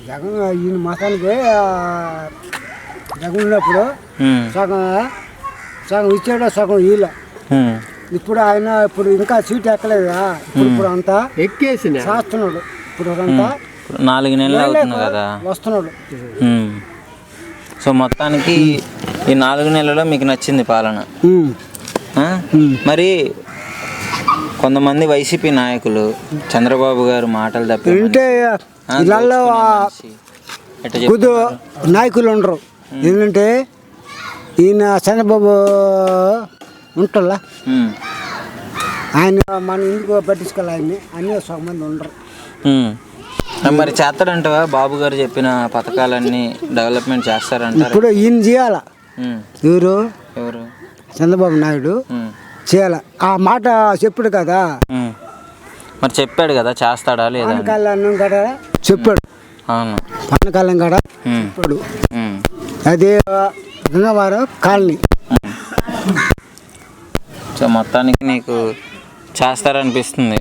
జగన్ ఈయన మతానికి జగన్ ఉన్నప్పుడు సగం ఇచ్చాడు, సగం వీళ్ళ. ఇప్పుడు ఆయన ఇంకా సీట్ ఎక్కలేదా, ఇప్పుడు అంతా ఎక్కేసి చేస్తున్నాడు. ఇప్పుడు అంతా 4 నెలలు అవుతుంది కదా వస్తున్నాడు. సో మొత్తానికి ఈ 4 నెలల్లో మీకు నచ్చింది పాలన. మరి కొంతమంది వైసీపీ నాయకులు చంద్రబాబు గారు మాటలు తప్పితే ఇళ్ళల్లో నాయకులు ఉండరు. ఏంటంటే ఈయన చంద్రబాబు ఉంటల్లా, ఆయన మన ఇందుకు పట్టించుకోవాలి. ఆయన్ని అన్ని సగం మంది ఉండరు. మరి చేస్తాడంటవా? బాబు గారు చెప్పిన పథకాలన్నీ డెవలప్మెంట్ చేస్తారంట. ఇప్పుడు ఈయన చేయాల. ఎవరు చంద్రబాబు నాయుడు చేయాల. ఆ మాట చెప్పాడు కదా. మరి చెప్పాడు కదా, చేస్తాడా లేదా? పవన్ కళ్యాణ్ కూడా చెప్పాడు. అవును, పవన్ కళ్యాణ్ కూడా చెప్పాడు. అదే గంగవారం కాలనీ. సో మొత్తానికి నీకు చేస్తారనిపిస్తుంది.